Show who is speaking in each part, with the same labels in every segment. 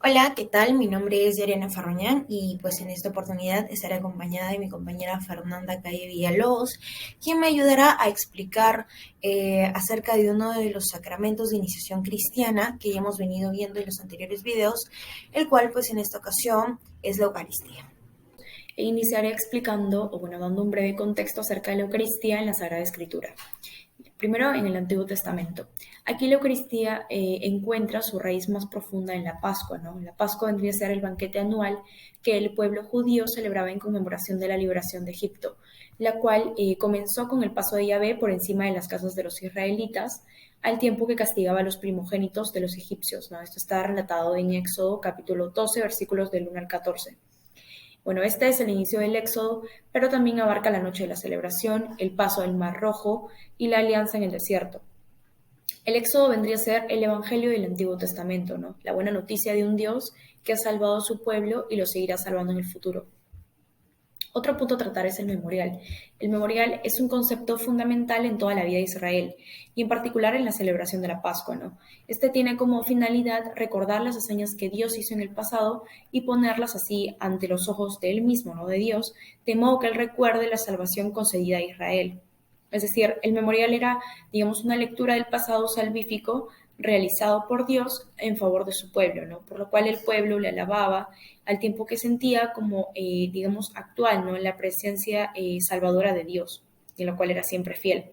Speaker 1: Hola, ¿qué tal? Mi nombre es Yariana Farroñán y pues en esta oportunidad estaré acompañada de mi compañera Fernanda Calle Villalobos, quien me ayudará a explicar acerca de uno de los sacramentos de iniciación cristiana que ya hemos venido viendo en los anteriores videos, el cual pues en esta ocasión es la Eucaristía.
Speaker 2: Iniciaré explicando, o bueno, dando un breve contexto acerca de la Eucaristía en la Sagrada Escritura. Primero, en el Antiguo Testamento. Aquí la Eucaristía encuentra su raíz más profunda en la Pascua, ¿no? La Pascua vendría a ser el banquete anual que el pueblo judío celebraba en conmemoración de la liberación de Egipto, la cual comenzó con el paso de Yahvé por encima de las casas de los israelitas, al tiempo que castigaba a los primogénitos de los egipcios, ¿no? Esto está relatado en Éxodo capítulo 12, versículos del 1 al 14. Bueno, este es el inicio del Éxodo, pero también abarca la noche de la celebración, el paso del Mar Rojo y la alianza en el desierto. El Éxodo vendría a ser el Evangelio del Antiguo Testamento, ¿no? La buena noticia de un Dios que ha salvado a su pueblo y lo seguirá salvando en el futuro. Otro punto a tratar es el memorial. El memorial es un concepto fundamental en toda la vida de Israel y en particular en la celebración de la Pascua, ¿no? Este tiene como finalidad recordar las hazañas que Dios hizo en el pasado y ponerlas así ante los ojos de él mismo, ¿no? De Dios, de modo que él recuerde la salvación concedida a Israel. Es decir, el memorial era, digamos, una lectura del pasado salvífico realizado por Dios en favor de su pueblo, ¿no? Por lo cual el pueblo le alababa al tiempo que sentía como, digamos, actual, ¿no? La presencia salvadora de Dios, en lo cual era siempre fiel.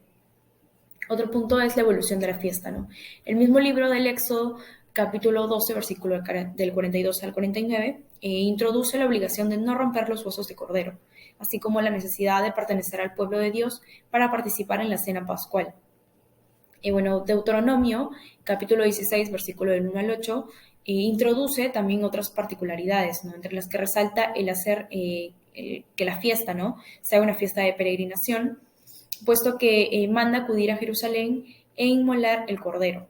Speaker 2: Otro punto es la evolución de la fiesta, ¿no? El mismo libro del Éxodo, capítulo 12, versículo del 42 al 49, introduce la obligación de no romper los huesos de cordero, así como la necesidad de pertenecer al pueblo de Dios para participar en la cena pascual. Y bueno, Deuteronomio, capítulo 16, versículo del 1 al 8, introduce también otras particularidades, ¿no? Entre las que resalta el hacer que la fiesta, ¿no? Sea una fiesta de peregrinación, puesto que manda acudir a Jerusalén e inmolar el cordero.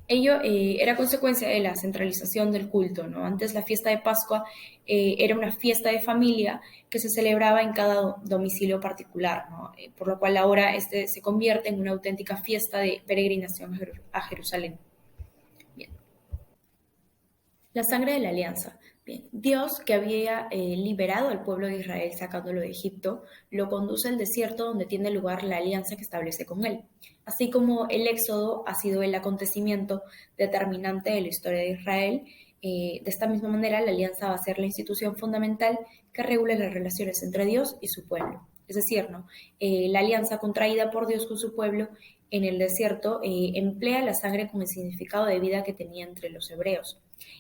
Speaker 2: Ello era consecuencia de la centralización del culto, ¿no? Antes la fiesta de Pascua era una fiesta de familia que se celebraba en cada domicilio particular, ¿no? Por lo cual ahora este se convierte en una auténtica fiesta de peregrinación a Jerusalén. Bien. La sangre de la alianza. Bien, Dios, que había liberado al pueblo de Israel sacándolo de Egipto, lo conduce al desierto donde tiene lugar la alianza que establece con él. Así como el Éxodo ha sido el acontecimiento determinante de la historia de Israel, de esta misma manera la alianza va a ser la institución fundamental que regula las relaciones entre Dios y su pueblo. Es decir, ¿no? La alianza contraída por Dios con su pueblo en el desierto emplea la sangre con el significado de vida que tenía entre los hebreos.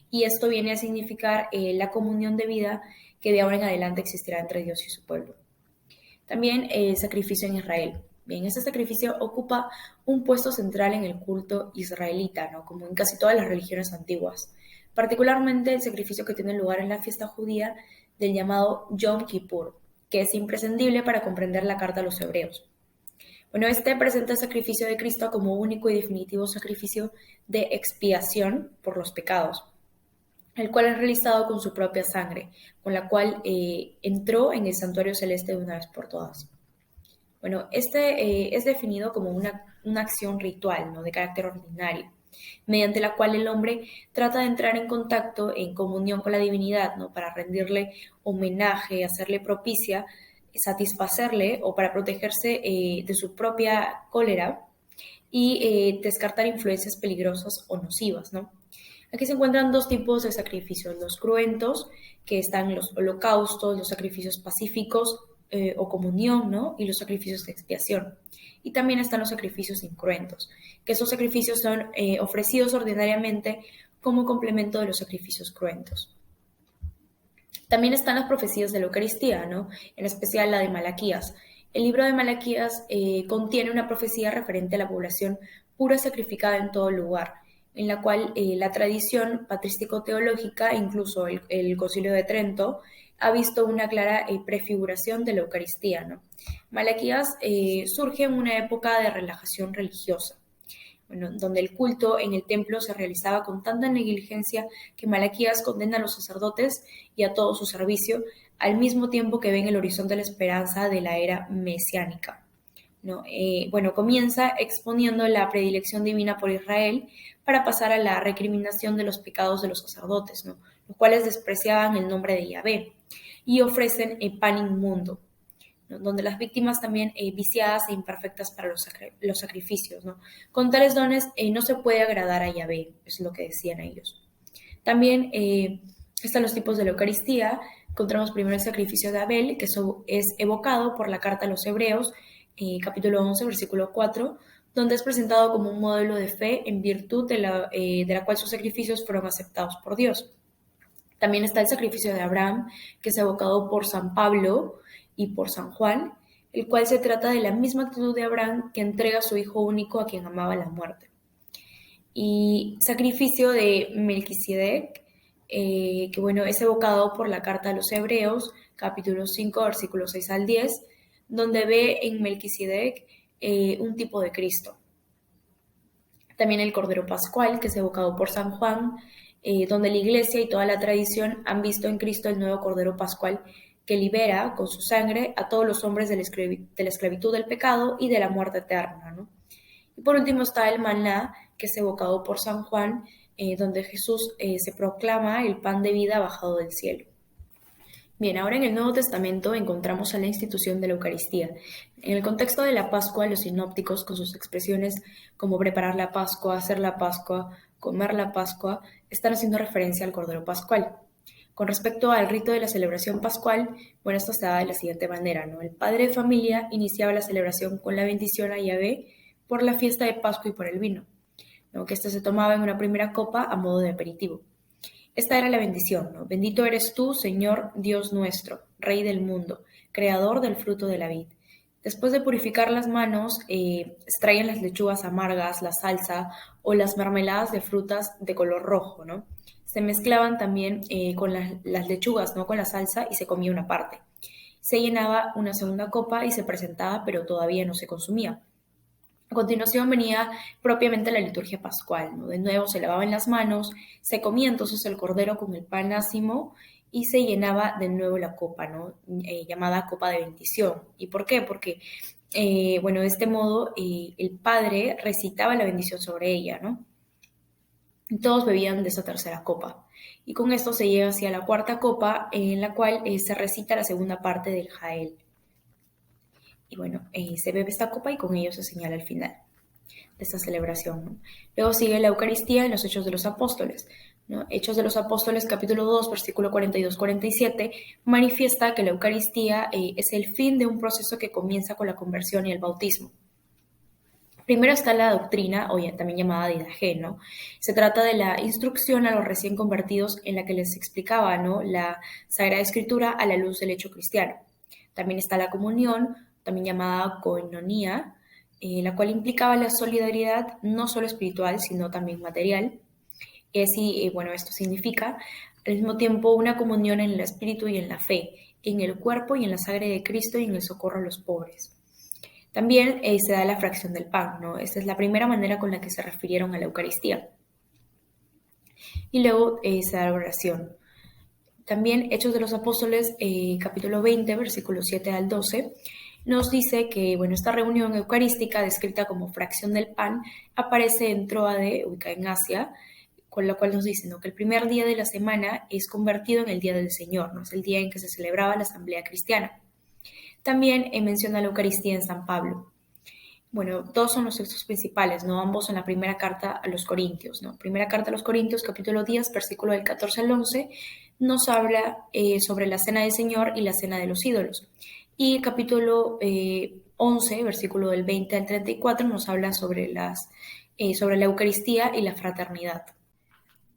Speaker 2: Y esto viene a significar la comunión de vida que de ahora en adelante existirá entre Dios y su pueblo. También el sacrificio en Israel. Bien, este sacrificio ocupa un puesto central en el culto israelita, ¿no? Como en casi todas las religiones antiguas. Particularmente el sacrificio que tiene lugar en la fiesta judía del llamado Yom Kippur, que es imprescindible para comprender la carta a los hebreos. Bueno, este presenta el sacrificio de Cristo como único y definitivo sacrificio de expiación por los pecados, el cual es realizado con su propia sangre, con la cual entró en el santuario celeste de una vez por todas. Bueno, este es definido como una acción ritual, ¿no? De carácter ordinario, mediante la cual el hombre trata de entrar en contacto, en comunión con la divinidad, ¿no? Para rendirle homenaje, hacerle propicia, satisfacerle o para protegerse de su propia cólera y descartar influencias peligrosas o nocivas, ¿no? Aquí se encuentran dos tipos de sacrificios, los cruentos, que están los holocaustos, los sacrificios pacíficos o comunión, ¿no? Y los sacrificios de expiación. Y también están los sacrificios incruentos, que esos sacrificios son ofrecidos ordinariamente como complemento de los sacrificios cruentos. También están las profecías de la Eucaristía, ¿no? En especial la de Malaquías. El libro de Malaquías contiene una profecía referente a la población pura sacrificada en todo lugar, en la cual la tradición patrístico-teológica, incluso el Concilio de Trento, ha visto una clara prefiguración de la Eucaristía, ¿no? Malaquías surge en una época de relajación religiosa, bueno, donde el culto en el templo se realizaba con tanta negligencia que Malaquías condena a los sacerdotes y a todo su servicio, al mismo tiempo que ven el horizonte de la esperanza de la era mesiánica. ¿no? Bueno, comienza exponiendo la predilección divina por Israel para pasar a la recriminación de los pecados de los sacerdotes, ¿no? Los cuales despreciaban el nombre de Yahvé y ofrecen pan inmundo, ¿no? Donde las víctimas también viciadas e imperfectas para los sacrificios, ¿no? Con tales dones no se puede agradar a Yahvé, es lo que decían ellos. También están los tipos de la Eucaristía. Encontramos primero el sacrificio de Abel, que eso es evocado por la carta a los Hebreos, capítulo 11, versículo 4, donde es presentado como un modelo de fe en virtud de la cual sus sacrificios fueron aceptados por Dios. También está el sacrificio de Abraham, que es evocado por San Pablo y por San Juan, el cual se trata de la misma actitud de Abraham que entrega a su hijo único a quien amaba la muerte. Y sacrificio de Melquisedec, que bueno, es evocado por la carta a los Hebreos, capítulo 5, versículos 6 al 10, donde ve en Melquisedec un tipo de Cristo. También el Cordero Pascual, que es evocado por San Juan, donde la Iglesia y toda la tradición han visto en Cristo el nuevo Cordero Pascual que libera con su sangre a todos los hombres de la esclavitud del pecado y de la muerte eterna, ¿no? Y por último está el maná, que es evocado por San Juan, donde Jesús se proclama el pan de vida bajado del cielo. Bien, ahora en el Nuevo Testamento encontramos a la institución de la Eucaristía. En el contexto de la Pascua, los sinópticos, con sus expresiones como preparar la Pascua, hacer la Pascua, comer la Pascua, están haciendo referencia al Cordero Pascual. Con respecto al rito de la celebración pascual, bueno, esto se da de la siguiente manera, ¿no? El padre de familia iniciaba la celebración con la bendición a Yahvé por la fiesta de Pascua y por el vino, ¿no? Que este se tomaba en una primera copa a modo de aperitivo. Esta era la bendición, ¿no? Bendito eres tú, Señor Dios nuestro, Rey del mundo, creador del fruto de la vid. Después de purificar las manos, extraían las lechugas amargas, la salsa o las mermeladas de frutas de color rojo, ¿no? Se mezclaban también con las lechugas, ¿no? Con la salsa y se comía una parte. Se llenaba una segunda copa y se presentaba, pero todavía no se consumía. A continuación venía propiamente la liturgia pascual, ¿no? De nuevo se lavaban las manos, se comía entonces el cordero con el pan ácimo y se llenaba de nuevo la copa, ¿no? Llamada copa de bendición. ¿Y por qué? Porque, bueno, de este modo el padre recitaba la bendición sobre ella, ¿no? Y todos bebían de esa tercera copa. Y con esto se llega hacia la cuarta copa, en la cual se recita la segunda parte del Jael. Y bueno, se bebe esta copa y con ello se señala el final de esta celebración, ¿no? Luego sigue la Eucaristía en los Hechos de los Apóstoles, ¿no? Hechos de los Apóstoles, capítulo 2, versículo 42-47, manifiesta que la Eucaristía es el fin de un proceso que comienza con la conversión y el bautismo. Primero está la doctrina, o también llamada didaje, ¿no? Se trata de la instrucción a los recién convertidos en la que les explicaba, ¿no? La Sagrada Escritura a la luz del hecho cristiano. También está la comunión, también llamada koinonía, la cual implicaba la solidaridad no solo espiritual, sino también material. Bueno, esto significa al mismo tiempo una comunión en el espíritu y en la fe, en el cuerpo y en la sangre de Cristo y en el socorro a los pobres. También se da la fracción del pan, ¿no? Esta es la primera manera con la que se refirieron a la Eucaristía. Y luego se da la oración. También Hechos de los Apóstoles, capítulo 20, versículos 7 al 12, nos dice que, bueno, esta reunión eucarística, descrita como fracción del pan, aparece en Tróade, ubicada en Asia, con lo cual nos dice, ¿no? Que el primer día de la semana es convertido en el Día del Señor, ¿no? Es el día en que se celebraba la Asamblea Cristiana. También menciona la Eucaristía en San Pablo. Bueno, dos son los textos principales, ¿no? Ambos en la primera carta a los Corintios, ¿no? Primera carta a los Corintios, capítulo 10, versículo del 14 al 11, nos habla sobre la cena del Señor y la cena de los ídolos. Y el capítulo 11, versículo del 20 al 34, nos habla sobre la Eucaristía y la fraternidad.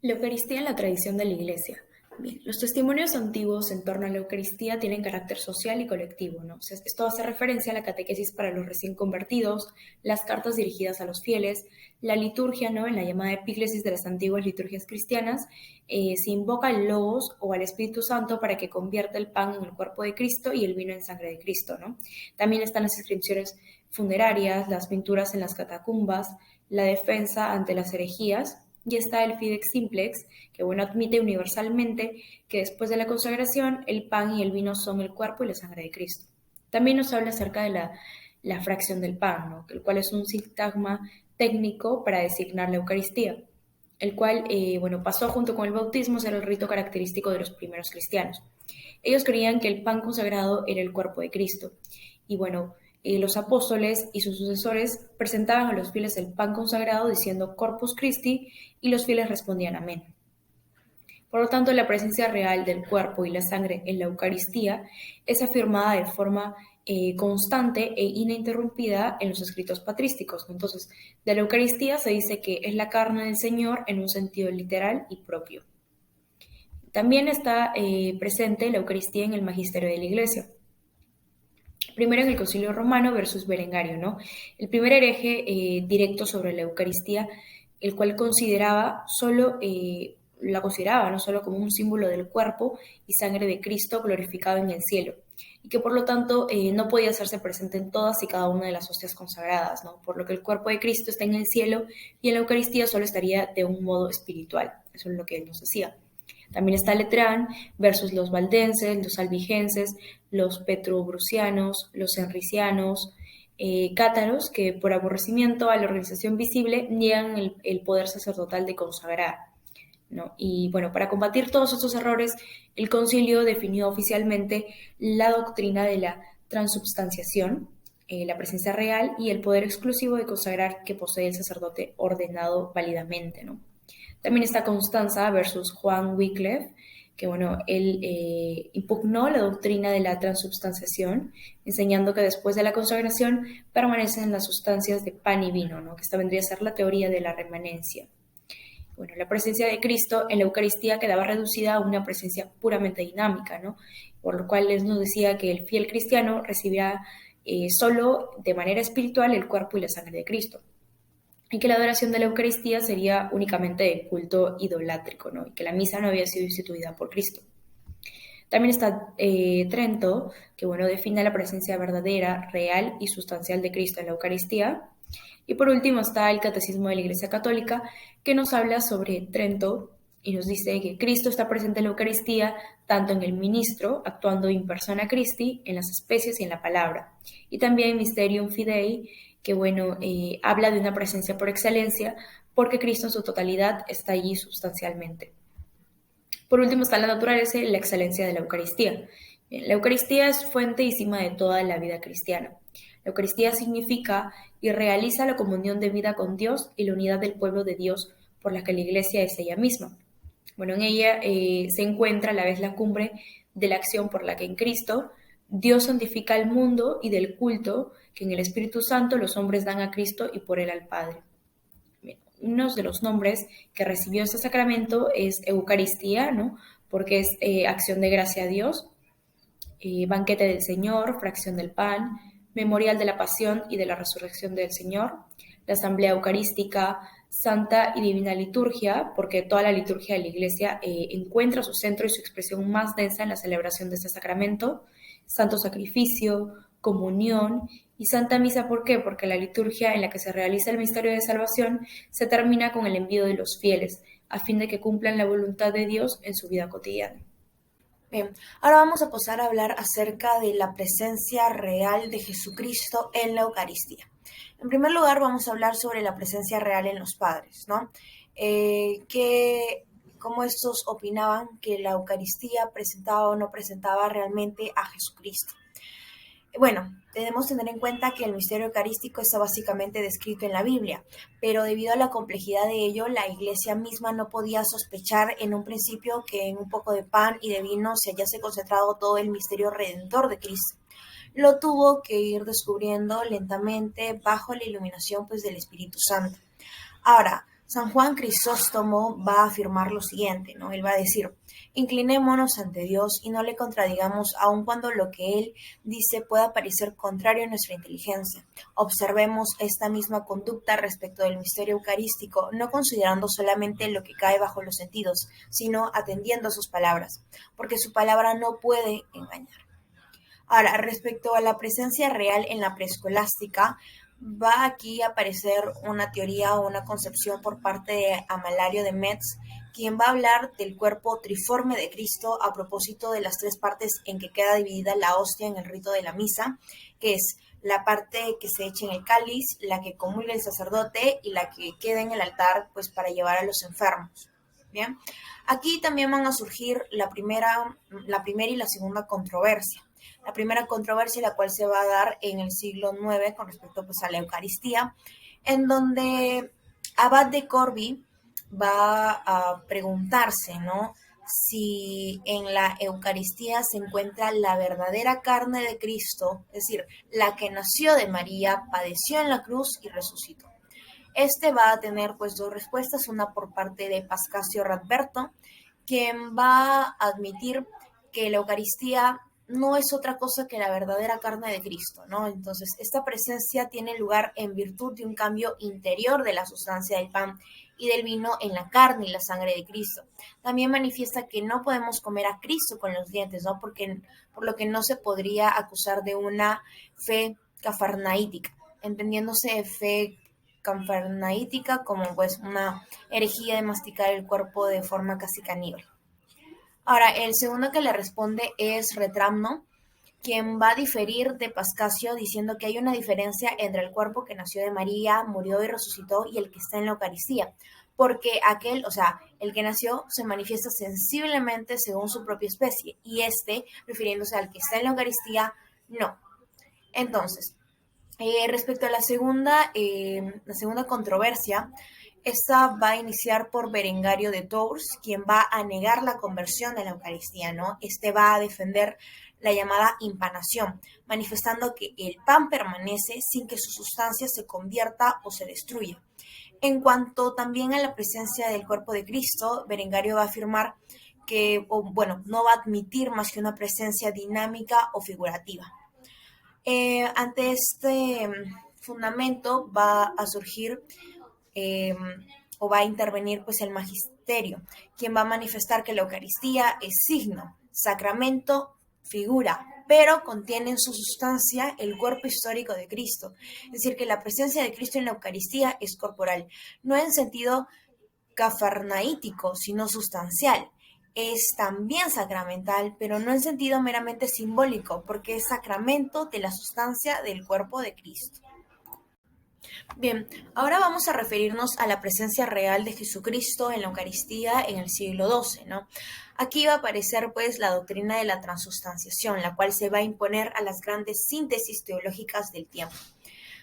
Speaker 2: La Eucaristía en la tradición de la Iglesia. Bien, los testimonios antiguos en torno a la Eucaristía tienen carácter social y colectivo, ¿no? O sea, esto hace referencia a la catequesis para los recién convertidos, las cartas dirigidas a los fieles, la liturgia, ¿no? En la llamada epíclesis de las antiguas liturgias cristianas, se invoca al Logos o al Espíritu Santo para que convierta el pan en el cuerpo de Cristo y el vino en sangre de Cristo, ¿no? También están las inscripciones funerarias, las pinturas en las catacumbas, la defensa ante las herejías. Y está el Fidex Simplex, que bueno, admite universalmente que después de la consagración el pan y el vino son el cuerpo y la sangre de Cristo. También nos habla acerca de la la fracción del pan, ¿no? El cual es un sintagma técnico para designar la Eucaristía, el cual, bueno, pasó junto con el bautismo a ser el rito característico de los primeros cristianos. Ellos creían que el pan consagrado era el cuerpo de Cristo. Y bueno, los apóstoles y sus sucesores presentaban a los fieles el pan consagrado diciendo Corpus Christi y los fieles respondían amén. Por lo tanto, la presencia real del cuerpo y la sangre en la Eucaristía es afirmada de forma constante e ininterrumpida en los escritos patrísticos. Entonces, de la Eucaristía se dice que es la carne del Señor en un sentido literal y propio. También está presente la Eucaristía en el magisterio de la Iglesia. Primero en el Concilio Romano versus Berengario, ¿no? El primer hereje directo sobre la Eucaristía, el cual la consideraba no solo como un símbolo del cuerpo y sangre de Cristo glorificado en el cielo, y que por lo tanto no podía hacerse presente en todas y cada una de las hostias consagradas, ¿no? Por lo que el cuerpo de Cristo está en el cielo y en la Eucaristía solo estaría de un modo espiritual. Eso es lo que él nos decía. También está Letrán versus los valdenses, los albigenses, los petrobrucianos, los enricianos, cátaros, que por aborrecimiento a la organización visible niegan el poder sacerdotal de consagrar, ¿no? Y bueno, para combatir todos estos errores, el concilio definió oficialmente la doctrina de la transubstanciación, la presencia real y el poder exclusivo de consagrar que posee el sacerdote ordenado válidamente, ¿no? También está Constanza versus Juan Wycliffe, que bueno, él impugnó la doctrina de la transubstanciación, enseñando que después de la consagración permanecen las sustancias de pan y vino, ¿no? Que esta vendría a ser la teoría de la remanencia. Bueno, la presencia de Cristo en la Eucaristía quedaba reducida a una presencia puramente dinámica, ¿no? Por lo cual les nos decía que el fiel cristiano recibirá solo de manera espiritual el cuerpo y la sangre de Cristo, y que la adoración de la Eucaristía sería únicamente de culto idolátrico, ¿no? Y que la misa no había sido instituida por Cristo. También está Trento, que bueno, define la presencia verdadera, real y sustancial de Cristo en la Eucaristía. Y por último está el Catecismo de la Iglesia Católica, que nos habla sobre Trento y nos dice que Cristo está presente en la Eucaristía tanto en el ministro, actuando in persona Christi, en las especies y en la palabra. Y también Mysterium Fidei, que bueno, habla de una presencia por excelencia, porque Cristo en su totalidad está allí sustancialmente. Por último está la naturaleza y la excelencia de la Eucaristía. La Eucaristía es fuente y cima de toda la vida cristiana. La Eucaristía significa y realiza la comunión de vida con Dios y la unidad del pueblo de Dios por la que la Iglesia es ella misma. Bueno, en ella se encuentra a la vez la cumbre de la acción por la que en Cristo Dios santifica al mundo y del culto que en el Espíritu Santo los hombres dan a Cristo y por él al Padre. Uno de los nombres que recibió este sacramento es Eucaristía, ¿no? Porque es acción de gracia a Dios, banquete del Señor, fracción del pan, memorial de la pasión y de la resurrección del Señor, la asamblea eucarística, santa y divina liturgia, porque toda la liturgia de la Iglesia encuentra su centro y su expresión más densa en la celebración de este sacramento, santo sacrificio, comunión y santa misa. ¿Por qué? Porque la liturgia en la que se realiza el misterio de salvación se termina con el envío de los fieles, a fin de que cumplan la voluntad de Dios en su vida cotidiana.
Speaker 1: Bien, ahora vamos a pasar a hablar acerca de la presencia real de Jesucristo en la Eucaristía. En primer lugar, vamos a hablar sobre la presencia real en los padres, ¿no? Cómo estos opinaban que la Eucaristía presentaba o no presentaba realmente a Jesucristo. Bueno, debemos tener en cuenta que el misterio eucarístico está básicamente descrito en la Biblia, pero debido a la complejidad de ello, la Iglesia misma no podía sospechar en un principio que en un poco de pan y de vino se hallase concentrado todo el misterio redentor de Cristo. Lo tuvo que ir descubriendo lentamente bajo la iluminación del Espíritu Santo. Ahora, San Juan Crisóstomo va a afirmar lo siguiente, ¿no? Él va a decir: inclinémonos ante Dios y no le contradigamos aun cuando lo que Él dice pueda parecer contrario a nuestra inteligencia. Observemos esta misma conducta respecto del misterio eucarístico, no considerando solamente lo que cae bajo los sentidos, sino atendiendo a sus palabras, porque su palabra no puede engañar. Ahora, respecto a la presencia real en la preescolástica, va aquí a aparecer una teoría o una concepción por parte de Amalario de Metz, quien va a hablar del cuerpo triforme de Cristo a propósito de las tres partes en que queda dividida la hostia en el rito de la misa, que es la parte que se echa en el cáliz, la que comulga el sacerdote y la que queda en el altar, pues para llevar a los enfermos. Bien, aquí también van a surgir la primera y la segunda controversia. La primera controversia, la cual se va a dar en el siglo IX con respecto pues a la Eucaristía, en donde Abad de Corbie va a preguntarse, ¿no? Si en la Eucaristía se encuentra la verdadera carne de Cristo, es decir, la que nació de María, padeció en la cruz y resucitó. Este va a tener pues dos respuestas, una por parte de Pascasio Radberto, quien va a admitir que la Eucaristía no es otra cosa que la verdadera carne de Cristo, ¿no? Entonces, esta presencia tiene lugar en virtud de un cambio interior de la sustancia del pan y del vino en la carne y la sangre de Cristo. También manifiesta que no podemos comer a Cristo con los dientes, ¿no? Por lo que no se podría acusar de una fe cafarnaítica, entendiéndose fe cafarnaítica como pues una herejía de masticar el cuerpo de forma casi caníbal. Ahora, el segundo que le responde es Retramno, quien va a diferir de Pascasio diciendo que hay una diferencia entre el cuerpo que nació de María, murió y resucitó y el que está en la Eucaristía, porque aquel, o sea, el que nació se manifiesta sensiblemente según su propia especie y refiriéndose al que está en la Eucaristía, no. Entonces, respecto a la segunda controversia, esta va a iniciar por Berengario de Tours, quien va a negar la conversión de la Eucaristía, ¿no? Este va a defender la llamada impanación, manifestando que el pan permanece sin que su sustancia se convierta o se destruya. En cuanto también a la presencia del cuerpo de Cristo, Berengario va a afirmar que, no va a admitir más que una presencia dinámica o figurativa. Ante este fundamento va a surgir o va a intervenir pues el magisterio, quien va a manifestar que la Eucaristía es signo, sacramento, figura, pero contiene en su sustancia el cuerpo histórico de Cristo. Es decir, que la presencia de Cristo en la Eucaristía es corporal, no en sentido cafarnaítico, sino sustancial. Es también sacramental, pero no en sentido meramente simbólico, porque es sacramento de la sustancia del cuerpo de Cristo. Bien, ahora vamos a referirnos a la presencia real de Jesucristo en la Eucaristía en el siglo XII, ¿no? Aquí va a aparecer pues la doctrina de la transustanciación, la cual se va a imponer a las grandes síntesis teológicas del tiempo.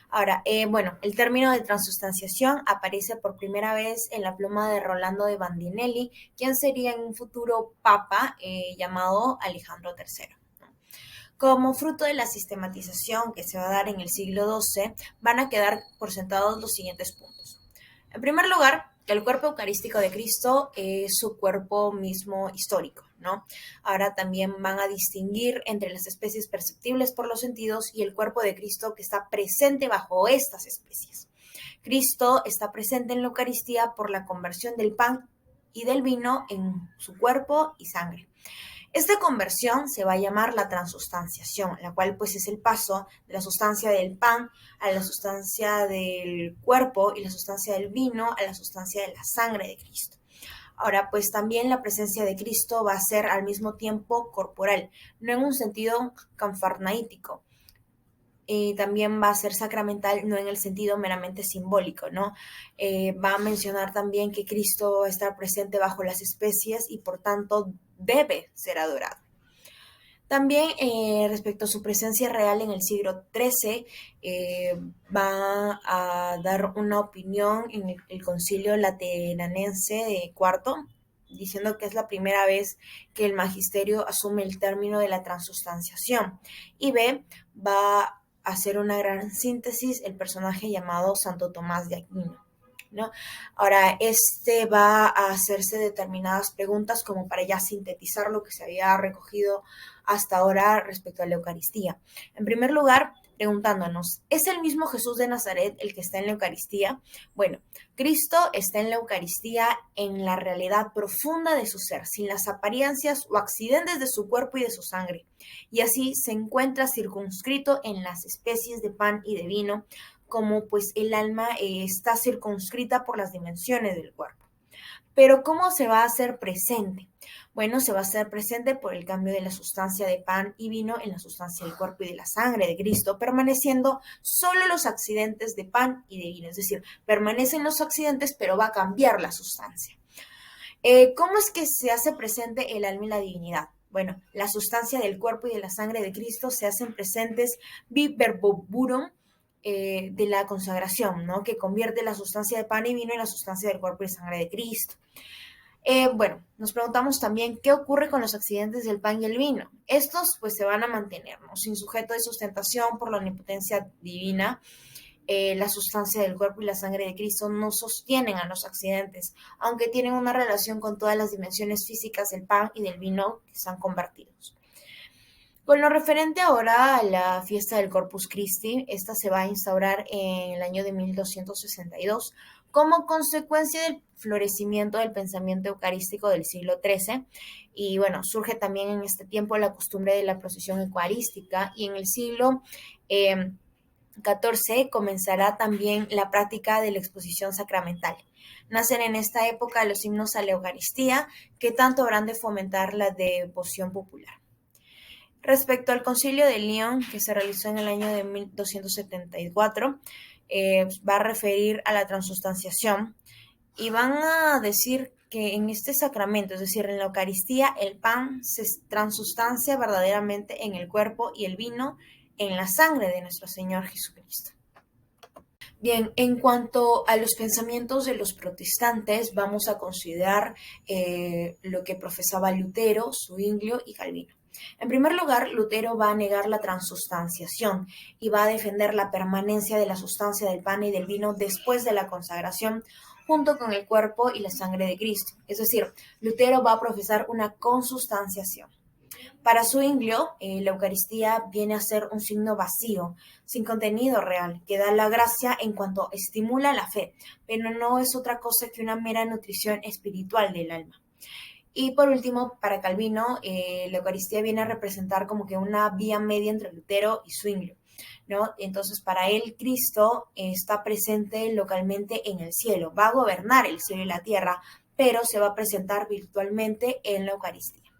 Speaker 1: Ahora, el término de transustanciación aparece por primera vez en la pluma de Rolando de Bandinelli, quien sería en un futuro papa llamado Alejandro III. Como fruto de la sistematización que se va a dar en el siglo XII, van a quedar por sentados los siguientes puntos. En primer lugar, que el cuerpo eucarístico de Cristo es su cuerpo mismo histórico, ¿no? Ahora también van a distinguir entre las especies perceptibles por los sentidos y el cuerpo de Cristo que está presente bajo estas especies. Cristo está presente en la Eucaristía por la conversión del pan y del vino en su cuerpo y sangre. Esta conversión se va a llamar la transustanciación, la cual pues es el paso de la sustancia del pan a la sustancia del cuerpo y la sustancia del vino a la sustancia de la sangre de Cristo. Ahora, pues también la presencia de Cristo va a ser al mismo tiempo corporal, no en un sentido cafarnaítico. También va a ser sacramental, no en el sentido meramente simbólico, ¿no? Va a mencionar también que Cristo va a estar presente bajo las especies y por tanto debe ser adorado. También respecto a su presencia real en el siglo XIII, va a dar una opinión en el Concilio Lateranense de IV, diciendo que es la primera vez que el magisterio asume el término de la transustanciación. Y va a hacer una gran síntesis el personaje llamado Santo Tomás de Aquino, ¿no? Ahora, va a hacerse determinadas preguntas como para ya sintetizar lo que se había recogido hasta ahora respecto a la Eucaristía. En primer lugar, preguntándonos, ¿es el mismo Jesús de Nazaret el que está en la Eucaristía? Bueno, Cristo está en la Eucaristía en la realidad profunda de su ser, sin las apariencias o accidentes de su cuerpo y de su sangre, y así se encuentra circunscrito en las especies de pan y de vino, como pues el alma está circunscrita por las dimensiones del cuerpo. Pero ¿cómo se va a hacer presente? Bueno, se va a hacer presente por el cambio de la sustancia de pan y vino en la sustancia del cuerpo y de la sangre de Cristo, permaneciendo solo los accidentes de pan y de vino. Es decir, permanecen los accidentes, pero va a cambiar la sustancia. ¿Cómo es que se hace presente el alma y la divinidad? Bueno, la sustancia del cuerpo y de la sangre de Cristo se hacen presentes verboburum de la consagración, ¿no? Que convierte la sustancia de pan y vino en la sustancia del cuerpo y sangre de Cristo. Bueno, nos preguntamos también qué ocurre con los accidentes del pan y el vino. Estos pues se van a mantener, ¿no? Sin sujeto de sustentación por la omnipotencia divina. La sustancia del cuerpo y la sangre de Cristo no sostienen a los accidentes, aunque tienen una relación con todas las dimensiones físicas del pan y del vino que están convertidos. Con lo referente ahora a la fiesta del Corpus Christi, esta se va a instaurar en el año de 1262 como consecuencia del florecimiento del pensamiento eucarístico del siglo XIII. Y bueno, surge también en este tiempo la costumbre de la procesión eucarística y en el siglo XIV comenzará también la práctica de la exposición sacramental. Nacen en esta época los himnos a la Eucaristía que tanto habrán de fomentar la devoción popular. Respecto al Concilio de León, que se realizó en el año de 1274, va a referir a la transustanciación y van a decir que en este sacramento, es decir, en la Eucaristía, el pan se transustancia verdaderamente en el cuerpo y el vino en la sangre de nuestro Señor Jesucristo. Bien, en cuanto a los pensamientos de los protestantes, vamos a considerar lo que profesaba Lutero, Zwinglio y Calvino. En primer lugar, Lutero va a negar la transustanciación y va a defender la permanencia de la sustancia del pan y del vino después de la consagración junto con el cuerpo y la sangre de Cristo. Es decir, Lutero va a profesar una consustanciación. Para Zwinglio, la Eucaristía viene a ser un signo vacío, sin contenido real, que da la gracia en cuanto estimula la fe, pero no es otra cosa que una mera nutrición espiritual del alma. Y por último, para Calvino, la Eucaristía viene a representar como que una vía media entre Lutero y Zwinglio, ¿no? Entonces, para él, Cristo está presente localmente en el cielo, va a gobernar el cielo y la tierra, pero se va a presentar virtualmente en la Eucaristía.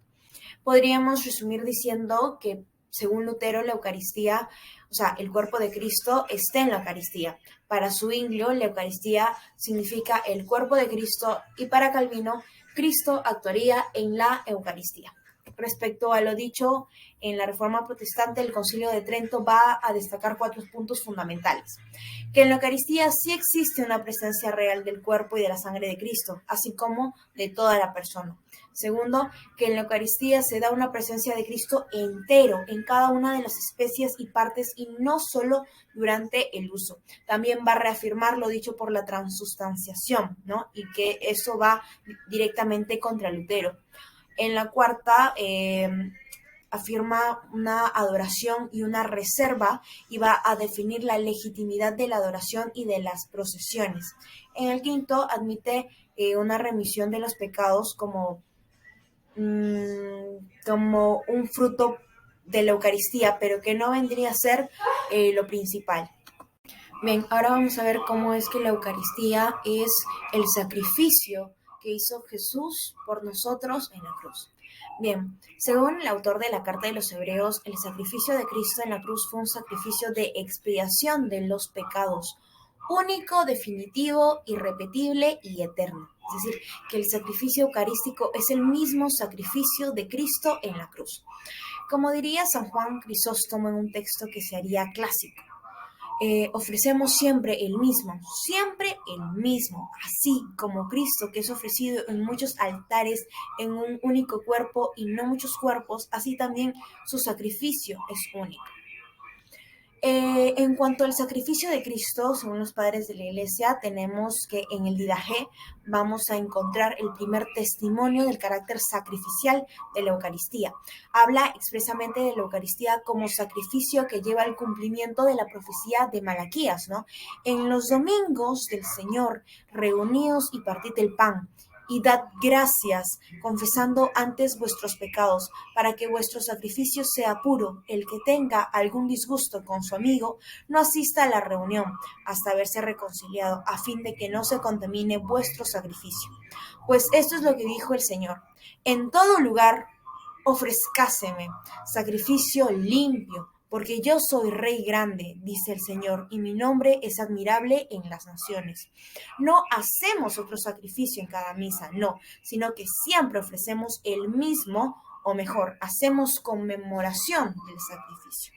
Speaker 1: Podríamos resumir diciendo que, según Lutero, la Eucaristía, o sea, el cuerpo de Cristo está en la Eucaristía. Para Zwinglio, la Eucaristía significa el cuerpo de Cristo y para Calvino, Cristo actuaría en la Eucaristía. Respecto a lo dicho en la Reforma Protestante, el Concilio de Trento va a destacar 4 puntos fundamentales. Que en la Eucaristía sí existe una presencia real del cuerpo y de la sangre de Cristo, así como de toda la persona. Segundo, que en la Eucaristía se da una presencia de Cristo entero en cada una de las especies y partes y no solo durante el uso. También va a reafirmar lo dicho por la transustanciación, ¿no? Y que eso va directamente contra Lutero. En la cuarta, afirma una adoración y una reserva y va a definir la legitimidad de la adoración y de las procesiones. En el quinto, admite una remisión de los pecados como un fruto de la Eucaristía, pero que no vendría a ser lo principal. Bien, ahora vamos a ver cómo es que la Eucaristía es el sacrificio que hizo Jesús por nosotros en la cruz. Bien, según el autor de la Carta de los Hebreos, el sacrificio de Cristo en la cruz fue un sacrificio de expiación de los pecados, único, definitivo, irrepetible y eterno. Es decir, que el sacrificio eucarístico es el mismo sacrificio de Cristo en la cruz. Como diría San Juan Crisóstomo en un texto que se haría clásico, ofrecemos siempre el mismo, así como Cristo, que es ofrecido en muchos altares, en un único cuerpo y no muchos cuerpos, así también su sacrificio es único. En cuanto al sacrificio de Cristo, según los padres de la Iglesia, tenemos que en el Didache vamos a encontrar el primer testimonio del carácter sacrificial de la Eucaristía. Habla expresamente de la Eucaristía como sacrificio que lleva al cumplimiento de la profecía de Malaquías, ¿no? En los domingos del Señor, reuníos y partid el pan, y dad gracias, confesando antes vuestros pecados, para que vuestro sacrificio sea puro. El que tenga algún disgusto con su amigo, no asista a la reunión hasta haberse reconciliado, a fin de que no se contamine vuestro sacrificio. Pues esto es lo que dijo el Señor: en todo lugar ofrezcáseme sacrificio limpio, porque yo soy Rey grande, dice el Señor, y mi nombre es admirable en las naciones. No hacemos otro sacrificio en cada misa, no, sino que siempre ofrecemos el mismo, o mejor, hacemos conmemoración del sacrificio.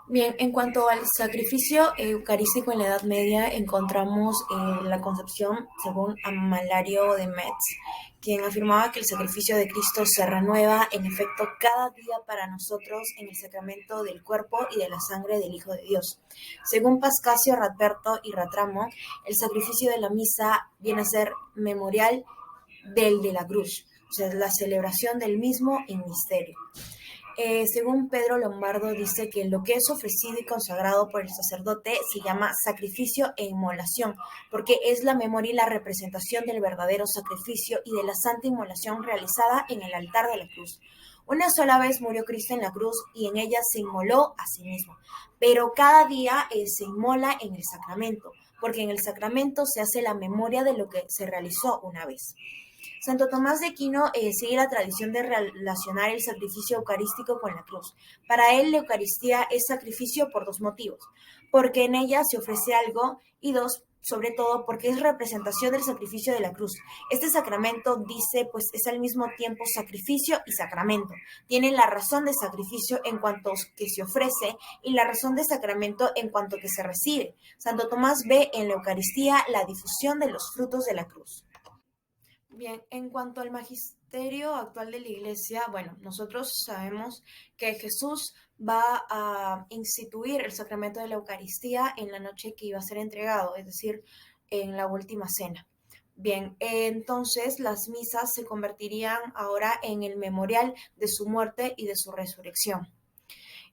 Speaker 1: Bien, en cuanto al sacrificio eucarístico en la Edad Media, encontramos la concepción según Amalario de Metz, quien afirmaba que el sacrificio de Cristo se renueva en efecto cada día para nosotros en el sacramento del cuerpo y de la sangre del Hijo de Dios. Según Pascasio, Radberto y Ratramo, el sacrificio de la misa viene a ser memorial del de la cruz, o sea, la celebración del mismo en misterio. Según Pedro Lombardo, dice que lo que es ofrecido y consagrado por el sacerdote se llama sacrificio e inmolación, porque es la memoria y la representación del verdadero sacrificio y de la santa inmolación realizada en el altar de la cruz. Una sola vez murió Cristo en la cruz y en ella se inmoló a sí mismo, pero cada día se inmola en el sacramento, porque en el sacramento se hace la memoria de lo que se realizó una vez. Santo Tomás de Aquino sigue la tradición de relacionar el sacrificio eucarístico con la cruz. Para él, la Eucaristía es sacrificio por dos motivos: porque en ella se ofrece algo, y dos, sobre todo, porque es representación del sacrificio de la cruz. Este sacramento, dice, pues es al mismo tiempo sacrificio y sacramento. Tiene la razón de sacrificio en cuanto que se ofrece y la razón de sacramento en cuanto que se recibe. Santo Tomás ve en la Eucaristía la difusión de los frutos de la cruz. Bien, en cuanto al magisterio actual de la Iglesia, bueno, nosotros sabemos que Jesús va a instituir el sacramento de la Eucaristía en la noche que iba a ser entregado, es decir, en la última cena. Bien, entonces las misas se convertirían ahora en el memorial de su muerte y de su resurrección.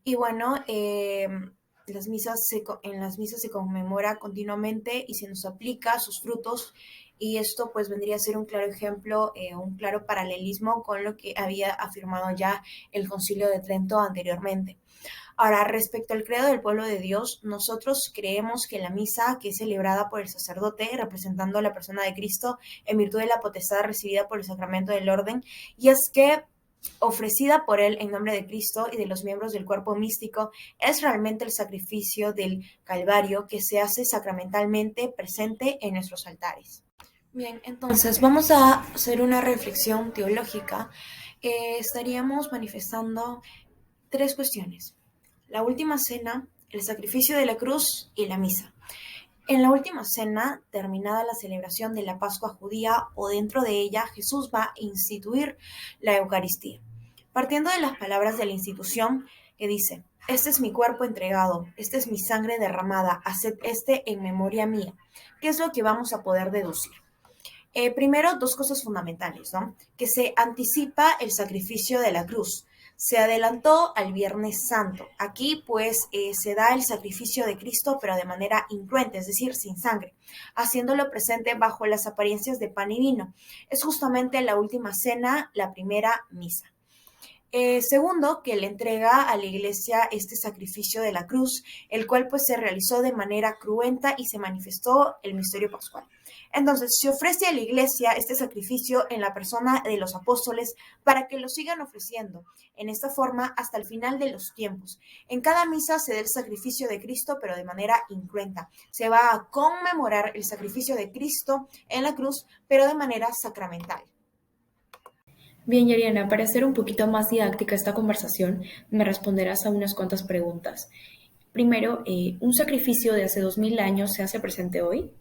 Speaker 1: Y bueno, en las misas se conmemora continuamente y se nos aplica sus frutos, y esto pues vendría a ser un claro ejemplo, un claro paralelismo con lo que había afirmado ya el Concilio de Trento anteriormente. Ahora, respecto al credo del pueblo de Dios, nosotros creemos que la misa, que es celebrada por el sacerdote representando a la persona de Cristo en virtud de la potestad recibida por el sacramento del orden, y es que ofrecida por él en nombre de Cristo y de los miembros del cuerpo místico, es realmente el sacrificio del Calvario que se hace sacramentalmente presente en nuestros altares. Bien, entonces vamos a hacer una reflexión teológica. Estaríamos manifestando tres cuestiones: la última cena, el sacrificio de la cruz y la misa. En la última cena, terminada la celebración de la Pascua judía, o dentro de ella, Jesús va a instituir la Eucaristía, partiendo de las palabras de la institución que dice: este es mi cuerpo entregado, esta es mi sangre derramada, haced este en memoria mía. ¿Qué es lo que vamos a poder deducir? Primero, dos cosas fundamentales, ¿no? Que se anticipa el sacrificio de la cruz. Se adelantó al Viernes Santo. Aquí, pues, se da el sacrificio de Cristo, pero de manera incruenta, es decir, sin sangre, haciéndolo presente bajo las apariencias de pan y vino. Es justamente la última cena, la primera misa. Segundo, que le entrega a la Iglesia este sacrificio de la cruz, el cual pues se realizó de manera cruenta y se manifestó el misterio pascual. Entonces, se ofrece a la Iglesia este sacrificio en la persona de los apóstoles para que lo sigan ofreciendo en esta forma hasta el final de los tiempos. En cada misa se da el sacrificio de Cristo, pero de manera incruenta. Se va a conmemorar el sacrificio de Cristo en la cruz, pero de manera sacramental.
Speaker 2: Bien, Yariana, para hacer un poquito más didáctica esta conversación, me responderás a unas cuantas preguntas. Primero, ¿un sacrificio de hace 2000 años se hace presente hoy?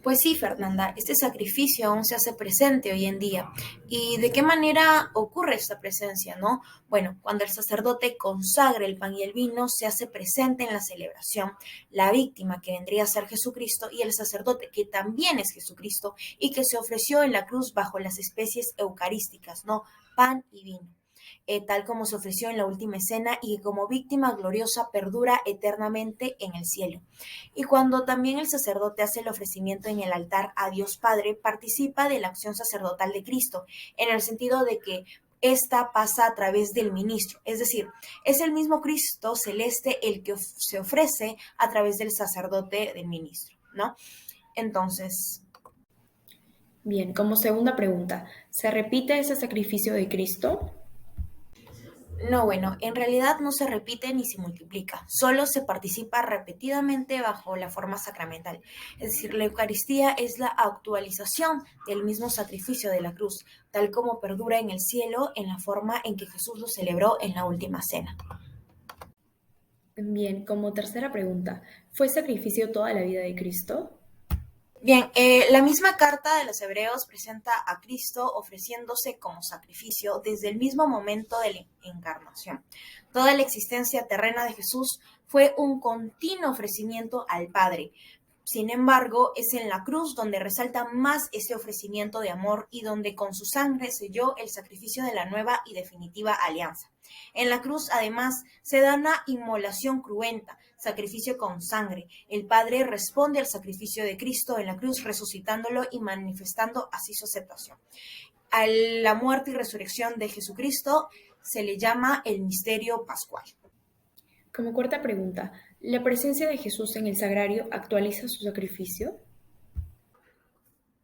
Speaker 1: Pues sí, Fernanda, este sacrificio aún se hace presente hoy en día. ¿Y de qué manera ocurre esta presencia, no? Bueno, cuando el sacerdote consagra el pan y el vino, se hace presente en la celebración la víctima, que vendría a ser Jesucristo, y el sacerdote, que también es Jesucristo y que se ofreció en la cruz bajo las especies eucarísticas, ¿no? Pan y vino. tal como se ofreció en la última cena y que como víctima gloriosa perdura eternamente en el cielo. Y cuando también el sacerdote hace el ofrecimiento en el altar a Dios Padre, participa de la acción sacerdotal de Cristo, en el sentido de que esta pasa a través del ministro, es decir, es el mismo Cristo celeste el que se ofrece a través del sacerdote del ministro, ¿no? Entonces,
Speaker 2: Bien, como segunda pregunta, ¿se repite ese sacrificio de Cristo?
Speaker 1: no, bueno, en realidad no se repite ni se multiplica, solo se participa repetidamente bajo la forma sacramental. Es decir, la Eucaristía es la actualización del mismo sacrificio de la cruz, tal como perdura en el cielo en la forma en que Jesús lo celebró en la última cena.
Speaker 2: Bien, como tercera pregunta, ¿fue sacrificio toda la vida de Cristo?
Speaker 1: Bien, la misma carta de los Hebreos presenta a Cristo ofreciéndose como sacrificio desde el mismo momento de la encarnación. Toda la existencia terrena de Jesús fue un continuo ofrecimiento al Padre. Sin embargo, es en la cruz donde resalta más ese ofrecimiento de amor y donde con su sangre selló el sacrificio de la nueva y definitiva alianza. En la cruz, además, se da una inmolación cruenta, sacrificio con sangre. El Padre responde al sacrificio de Cristo en la cruz, resucitándolo y manifestando así su aceptación. A la muerte y resurrección de Jesucristo se le llama el misterio pascual.
Speaker 2: Como cuarta pregunta, ¿la presencia de Jesús en el sagrario actualiza su sacrificio?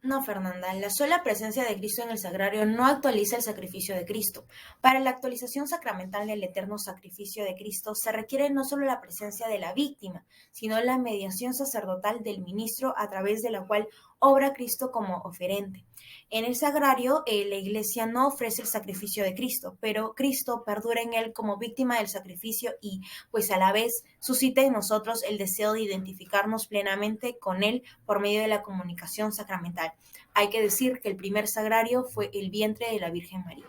Speaker 1: No, Fernanda, la sola presencia de Cristo en el sagrario no actualiza el sacrificio de Cristo. Para la actualización sacramental del eterno sacrificio de Cristo se requiere no solo la presencia de la víctima, sino la mediación sacerdotal del ministro a través de la cual obra Cristo como oferente. En el sagrario, la Iglesia no ofrece el sacrificio de Cristo, pero Cristo perdura en él como víctima del sacrificio y, pues a la vez, suscita en nosotros el deseo de identificarnos plenamente con él por medio de la comunicación sacramental. Hay que decir que el primer sagrario fue el vientre de la Virgen María.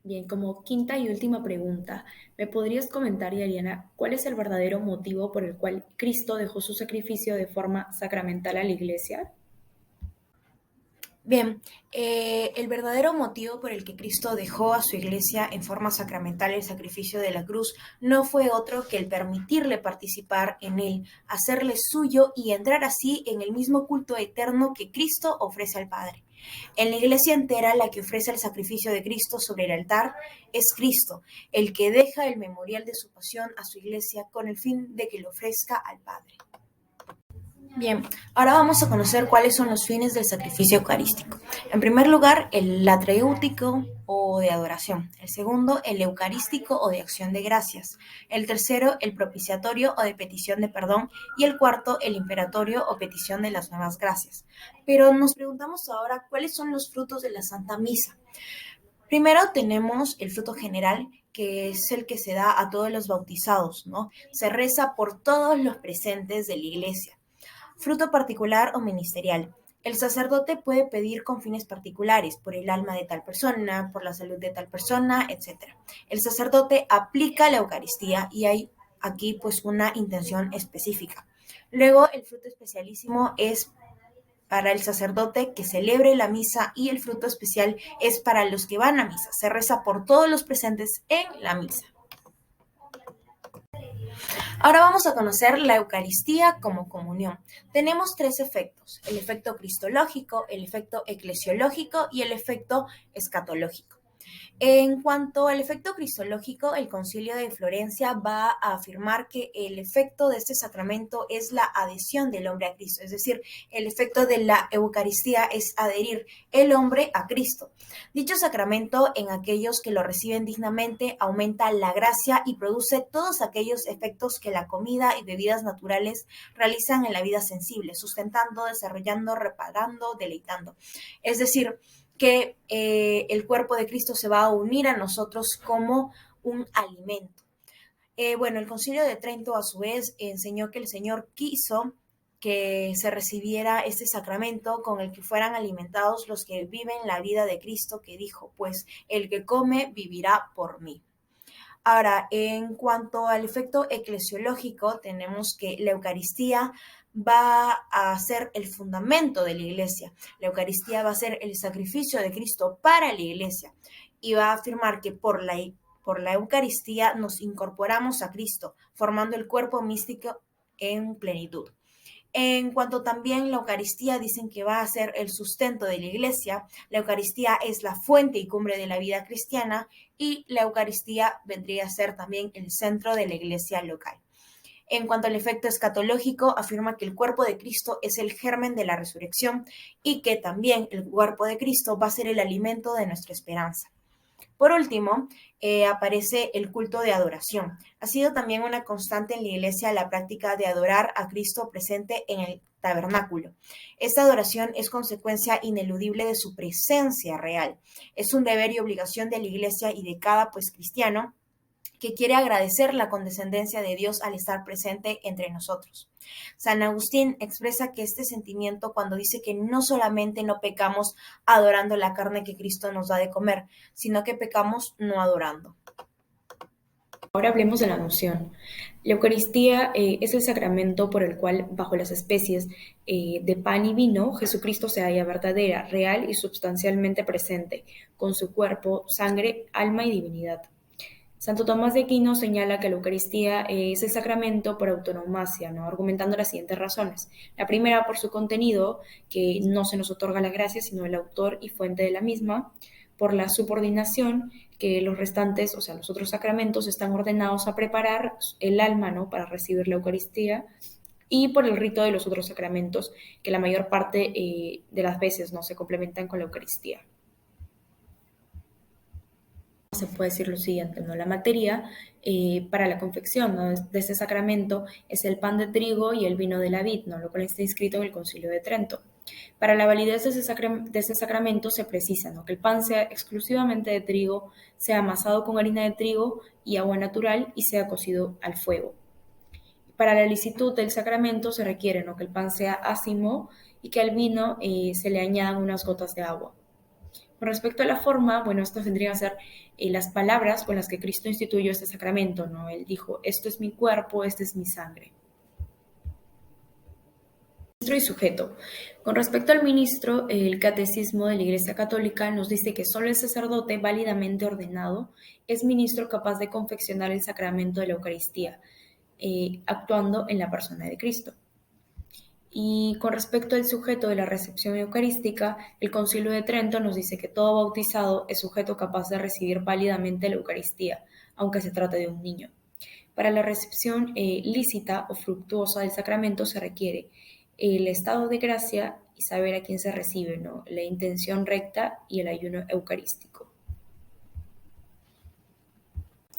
Speaker 2: Bien, como quinta y última pregunta, ¿me podrías comentar, Yariana, cuál es el verdadero motivo por el cual Cristo dejó su sacrificio de forma sacramental a la Iglesia?
Speaker 1: Bien, el verdadero motivo por el que Cristo dejó a su iglesia en forma sacramental el sacrificio de la cruz no fue otro que el permitirle participar en él, hacerle suyo y entrar así en el mismo culto eterno que Cristo ofrece al Padre. En la iglesia entera, la que ofrece el sacrificio de Cristo sobre el altar es Cristo, el que deja el memorial de su pasión a su iglesia con el fin de que lo ofrezca al Padre. Bien, ahora vamos a conocer cuáles son los fines del sacrificio eucarístico. En primer lugar, el atriútico o de adoración. El segundo, el eucarístico o de acción de gracias. El tercero, el propiciatorio o de petición de perdón. Y el cuarto, el imperatorio o petición de las nuevas gracias. Pero nos preguntamos ahora cuáles son los frutos de la Santa Misa. Primero tenemos el fruto general, que es el que se da a todos los bautizados, ¿no? Se reza por todos los presentes de la iglesia. Fruto particular o ministerial. El sacerdote puede pedir con fines particulares, por el alma de tal persona, por la salud de tal persona, etc. El sacerdote aplica la Eucaristía y hay aquí pues una intención específica. Luego el fruto especialísimo es para el sacerdote que celebre la misa y el fruto especial es para los que van a misa. Se reza por todos los presentes en la misa. Ahora vamos a conocer la Eucaristía como comunión. Tenemos tres efectos: el efecto cristológico, el efecto eclesiológico y el efecto escatológico. En cuanto al efecto cristológico, el Concilio de Florencia va a afirmar que el efecto de este sacramento es la adhesión del hombre a Cristo, es decir, el efecto de la Eucaristía es adherir el hombre a Cristo. Dicho sacramento, en aquellos que lo reciben dignamente, aumenta la gracia y produce todos aquellos efectos que la comida y bebidas naturales realizan en la vida sensible, sustentando, desarrollando, reparando, deleitando. Es decir, que el cuerpo de Cristo se va a unir a nosotros como un alimento. Bueno, el Concilio de Trento a su vez enseñó que el Señor quiso que se recibiera este sacramento con el que fueran alimentados los que viven la vida de Cristo, que dijo, pues el que come vivirá por mí. Ahora, en cuanto al efecto eclesiológico, tenemos que la Eucaristía va a ser el fundamento de la iglesia. La Eucaristía va a ser el sacrificio de Cristo para la iglesia y va a afirmar que por la Eucaristía nos incorporamos a Cristo, formando el cuerpo místico en plenitud. En cuanto también la Eucaristía dicen que va a ser el sustento de la iglesia, la Eucaristía es la fuente y cumbre de la vida cristiana y la Eucaristía vendría a ser también el centro de la iglesia local. En cuanto al efecto escatológico, afirma que el cuerpo de Cristo es el germen de la resurrección y que también el cuerpo de Cristo va a ser el alimento de nuestra esperanza. Por último, aparece el culto de adoración. Ha sido también una constante en la iglesia la práctica de adorar a Cristo presente en el tabernáculo. Esta adoración es consecuencia ineludible de su presencia real. Es un deber y obligación de la iglesia y de cada cristiano que quiere agradecer la condescendencia de Dios al estar presente entre nosotros. San Agustín expresa que este sentimiento cuando dice que no solamente no pecamos adorando la carne que Cristo nos da de comer, sino que pecamos no adorando.
Speaker 2: Ahora hablemos de la noción. La Eucaristía es el sacramento por el cual, bajo las especies de pan y vino, Jesucristo se halla verdadera, real y sustancialmente presente, con su cuerpo, sangre, alma y divinidad. Santo Tomás de Aquino señala que la Eucaristía es el sacramento por autonomacia, ¿no? Argumentando las siguientes razones. La primera, por su contenido, que no se nos otorga la gracia, sino el autor y fuente de la misma. Por la subordinación, que los restantes, o sea, los otros sacramentos, están ordenados a preparar el alma, ¿no?, para recibir la Eucaristía. Y por el rito de los otros sacramentos, que la mayor parte de las veces no se complementan con la Eucaristía. Se puede decir lo siguiente, ¿no? La materia para la confección, ¿no?, de este sacramento es el pan de trigo y el vino de la vid, ¿no?, lo cual está inscrito en el Concilio de Trento. Para la validez de este sacramento se precisa, ¿no?, que el pan sea exclusivamente de trigo, sea amasado con harina de trigo y agua natural y sea cocido al fuego. Para la licitud del sacramento se requiere, ¿no?, que el pan sea ácimo y que al vino se le añadan unas gotas de agua. Con respecto a la forma, bueno, estas vendrían a ser las palabras con las que Cristo instituyó este sacramento, ¿no? Él dijo, esto es mi cuerpo, esta es mi sangre. Ministro y sujeto. Con respecto al ministro, el Catecismo de la Iglesia Católica nos dice que solo el sacerdote válidamente ordenado es ministro capaz de confeccionar el sacramento de la Eucaristía, actuando en la persona de Cristo. Y con respecto al sujeto de la recepción eucarística, el Concilio de Trento nos dice que todo bautizado es sujeto capaz de recibir válidamente la Eucaristía, aunque se trate de un niño. Para la recepción lícita o fructuosa del sacramento se requiere el estado de gracia y saber a quién se recibe, ¿no?, la intención recta y el ayuno eucarístico.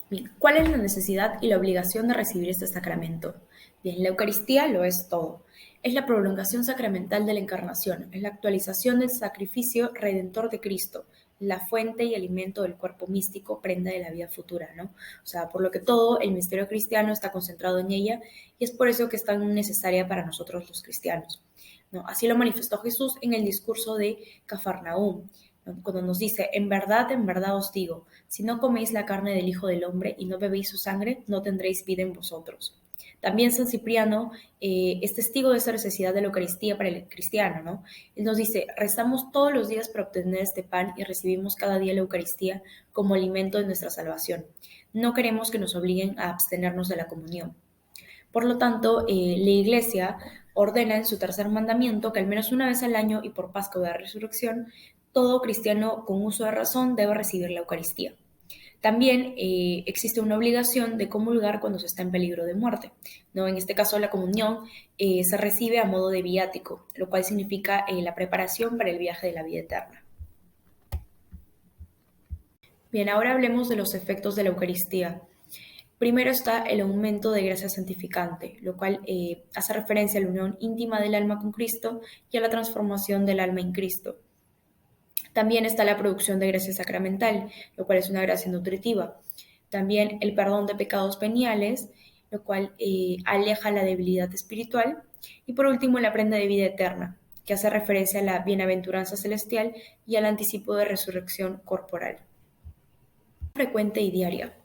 Speaker 2: Bien, ¿cuál es la necesidad y la obligación de recibir este sacramento? Bien, la Eucaristía lo es todo. Es la prolongación sacramental de la Encarnación, es la actualización del sacrificio redentor de Cristo, la fuente y alimento del cuerpo místico, prenda de la vida futura, ¿no? O sea, por lo que todo el misterio cristiano está concentrado en ella y es por eso que es tan necesaria para nosotros los cristianos, ¿no? Así lo manifestó Jesús en el discurso de Cafarnaúm, ¿no?, cuando nos dice, en verdad os digo, si no coméis la carne del Hijo del Hombre y no bebéis su sangre, no tendréis vida en vosotros. También San Cipriano es testigo de esta necesidad de la Eucaristía para el cristiano, ¿no? Él nos dice, rezamos todos los días para obtener este pan y recibimos cada día la Eucaristía como alimento de nuestra salvación. No queremos que nos obliguen a abstenernos de la comunión. Por lo tanto, la Iglesia ordena en su tercer mandamiento que al menos una vez al año y por Pascua de la Resurrección, todo cristiano con uso de razón debe recibir la Eucaristía. También existe una obligación de comulgar cuando se está en peligro de muerte, ¿no? En este caso, la comunión se recibe a modo de viático, lo cual significa la preparación para el viaje de la vida eterna. Bien, ahora hablemos de los efectos de la Eucaristía. Primero está el aumento de gracia santificante, lo cual hace referencia a la unión íntima del alma con Cristo y a la transformación del alma en Cristo. También está la producción de gracia sacramental, lo cual es una gracia nutritiva. También el perdón de pecados veniales, lo cual aleja la debilidad espiritual. Y por último, la prenda de vida eterna, que hace referencia a la bienaventuranza celestial y al anticipo de resurrección corporal. Frecuente y diaria.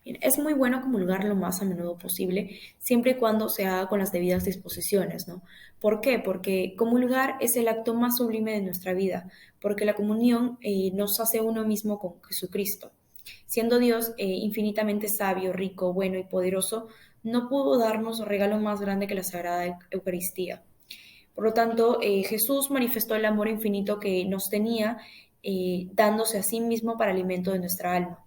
Speaker 2: Bien, es muy bueno comulgar lo más a menudo posible, siempre y cuando se haga con las debidas disposiciones, ¿no? ¿Por qué? Porque comulgar es el acto más sublime de nuestra vida, porque la comunión nos hace uno mismo con Jesucristo. Siendo Dios infinitamente sabio, rico, bueno y poderoso, no pudo darnos regalo más grande que la Sagrada Eucaristía. Por lo tanto, Jesús manifestó el amor infinito que nos tenía, dándose a sí mismo para alimento de nuestra alma.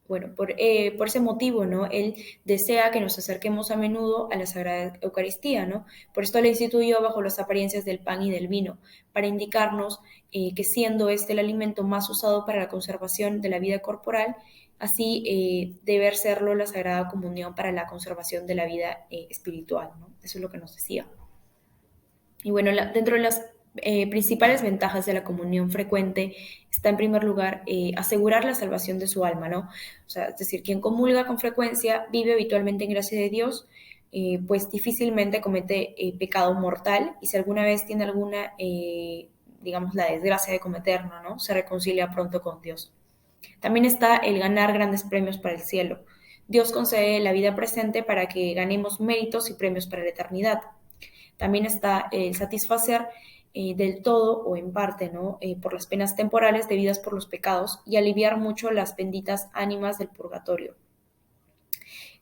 Speaker 2: Bueno, por ese motivo, ¿no? Él desea que nos acerquemos a menudo a la Sagrada Eucaristía, ¿no? Por esto la instituyó bajo las apariencias del pan y del vino, para indicarnos que siendo este el alimento más usado para la conservación de la vida corporal, así debe serlo la Sagrada Comunión para la conservación de la vida espiritual, ¿no? Eso es lo que nos decía. Y bueno, dentro de las principales ventajas de la comunión frecuente está en primer lugar asegurar la salvación de su alma, ¿no? O sea, es decir, quien comulga con frecuencia vive habitualmente en gracia de Dios, pues difícilmente comete pecado mortal y si alguna vez tiene alguna, digamos, la desgracia de cometerlo, ¿no? Se reconcilia pronto con Dios. También está el ganar grandes premios para el cielo. Dios concede la vida presente para que ganemos méritos y premios para la eternidad. También está el satisfacer del todo o en parte, ¿no? Por las penas temporales debidas por los pecados y aliviar mucho las benditas ánimas del purgatorio.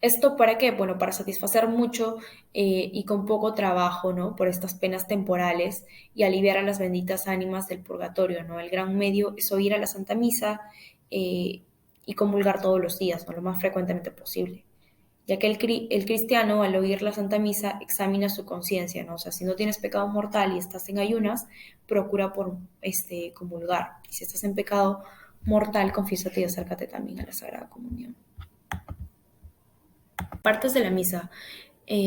Speaker 2: ¿Esto para qué? Bueno, para satisfacer mucho y con poco trabajo, ¿no? Por estas penas temporales y aliviar a las benditas ánimas del purgatorio, ¿no? El gran medio es oír a la Santa Misa y comulgar todos los días, ¿no? Lo más frecuentemente posible, ya que el cristiano al oír la Santa Misa examina su conciencia, ¿no? O sea, si no tienes pecado mortal y estás en ayunas, procura por comulgar. Y si estás en pecado mortal, confiésate y acércate también a la Sagrada Comunión. Partes de la misa.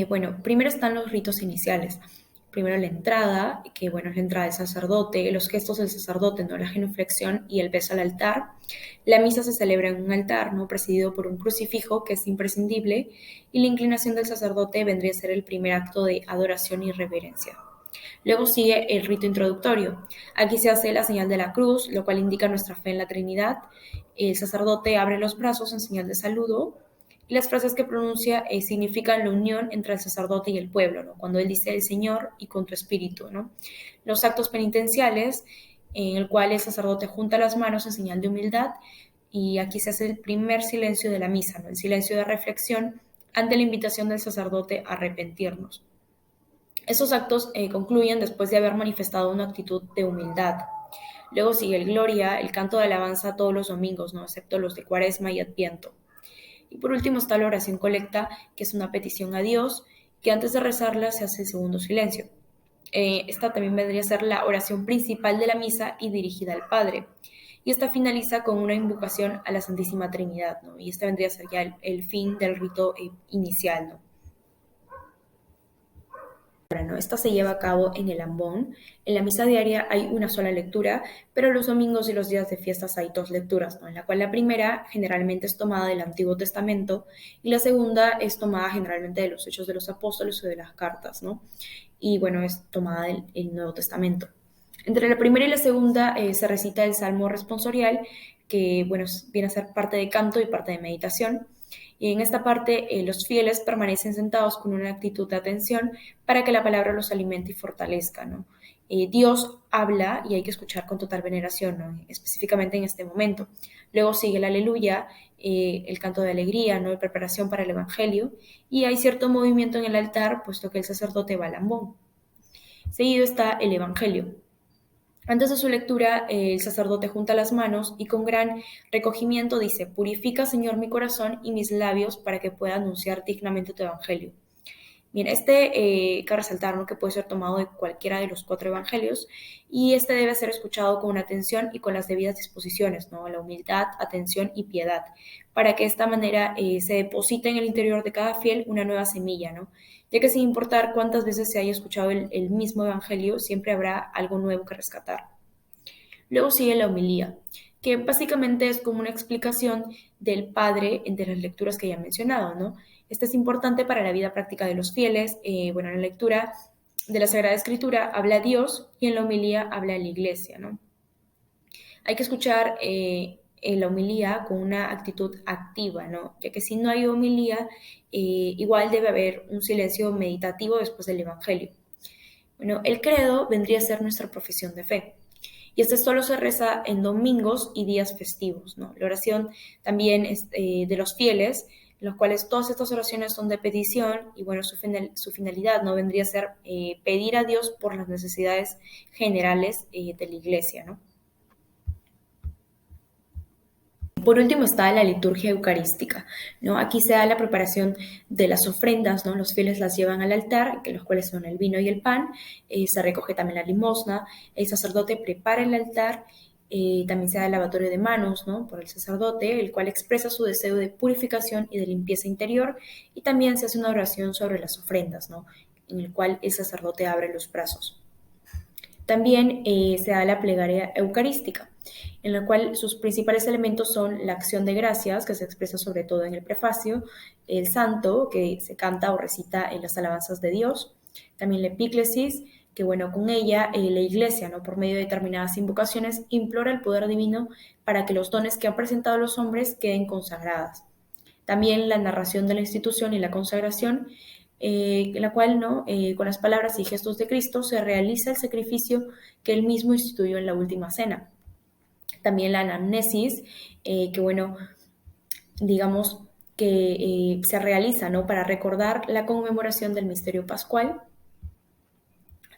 Speaker 2: Bueno, primero están los ritos iniciales. Primero la entrada, que bueno, es la entrada del sacerdote, los gestos del sacerdote, ¿no? La genuflexión y el beso al altar. La misa se celebra en un altar, ¿no? Presidido por un crucifijo, que es imprescindible, y la inclinación del sacerdote vendría a ser el primer acto de adoración y reverencia. Luego sigue el rito introductorio. Aquí se hace la señal de la cruz, lo cual indica nuestra fe en la Trinidad. El sacerdote abre los brazos en señal de saludo y las frases que pronuncia significan la unión entre el sacerdote y el pueblo, ¿no? Cuando él dice el Señor y con tu espíritu, ¿no? Los actos penitenciales, en el cual el sacerdote junta las manos en señal de humildad, y aquí se hace el primer silencio de la misa, ¿no? El silencio de reflexión ante la invitación del sacerdote a arrepentirnos. Esos actos concluyen después de haber manifestado una actitud de humildad. Luego sigue el Gloria, el canto de alabanza todos los domingos, ¿no? Excepto los de Cuaresma y Adviento. Y por último está la oración colecta, que es una petición a Dios, que antes de rezarla se hace el segundo silencio. Esta también vendría a ser la oración principal de la misa y dirigida al Padre. Y esta finaliza con una invocación a la Santísima Trinidad, ¿no? Y esta vendría a ser ya el fin del rito inicial, ¿no? ¿No? Esta se lleva a cabo en el ambón. En la misa diaria hay una sola lectura, pero los domingos y los días de fiestas hay dos lecturas, ¿no? En la cual la primera generalmente es tomada del Antiguo Testamento y la segunda es tomada generalmente de los Hechos de los Apóstoles o de las cartas, ¿no? Y bueno, es tomada del Nuevo Testamento. Entre la primera y la segunda se recita el Salmo responsorial, que bueno, viene a ser parte de canto y parte de meditación. Y en esta parte los fieles permanecen sentados con una actitud de atención para que la palabra los alimente y fortalezca, ¿no? Dios habla y hay que escuchar con total veneración, ¿no? Específicamente en este momento. Luego sigue el aleluya, el canto de alegría, ¿no? Preparación para el evangelio, y hay cierto movimiento en el altar, puesto que el sacerdote va al ambón. Seguido está el evangelio. Antes de su lectura, el sacerdote junta las manos y con gran recogimiento dice: Purifica, Señor, mi corazón y mis labios para que pueda anunciar dignamente tu evangelio. Bien, hay que resaltar, ¿no?, que puede ser tomado de cualquiera de los 4 evangelios y este debe ser escuchado con atención y con las debidas disposiciones, ¿no? La humildad, atención y piedad, para que de esta manera se deposite en el interior de cada fiel una nueva semilla, ¿no? Ya que sin importar cuántas veces se haya escuchado el mismo evangelio, siempre habrá algo nuevo que rescatar. Luego sigue la homilía, que básicamente es como una explicación del Padre entre las lecturas que ya he mencionado, ¿no? Esta es importante para la vida práctica de los fieles. Bueno, en la lectura de la Sagrada Escritura habla a Dios y en la homilía habla a la Iglesia, ¿no? Hay que escuchar la homilía con una actitud activa, ¿no? Ya que si no hay homilía, igual debe haber un silencio meditativo después del Evangelio. Bueno, el credo vendría a ser nuestra profesión de fe. Y este solo se reza en domingos y días festivos, ¿no? La oración también es de los fieles, en los cuales todas estas oraciones son de petición y bueno, su finalidad no vendría a ser pedir a Dios por las necesidades generales de la iglesia, ¿no? Por último está la liturgia eucarística, ¿no? Aquí se da la preparación de las ofrendas, ¿no? Los fieles las llevan al altar, que los cuales son el vino y el pan, se recoge también la limosna, el sacerdote prepara el altar, también se da el lavatorio de manos, ¿no? Por el sacerdote, el cual expresa su deseo de purificación y de limpieza interior, y también se hace una oración sobre las ofrendas, ¿no? En el cual el sacerdote abre los brazos. También se da la plegaria eucarística, en la cual sus principales elementos son la acción de gracias, que se expresa sobre todo en el prefacio, el santo, que se canta o recita en las alabanzas de Dios, también la epíclesis, que bueno, con ella la iglesia, ¿no? Por medio de determinadas invocaciones, implora el poder divino para que los dones que han presentado los hombres queden consagradas. También la narración de la institución y la consagración, en la cual, ¿no? Con las palabras y gestos de Cristo se realiza el sacrificio que él mismo instituyó en la última cena. También la anamnesis, que bueno, digamos que se realiza, ¿no? Para recordar la conmemoración del misterio pascual.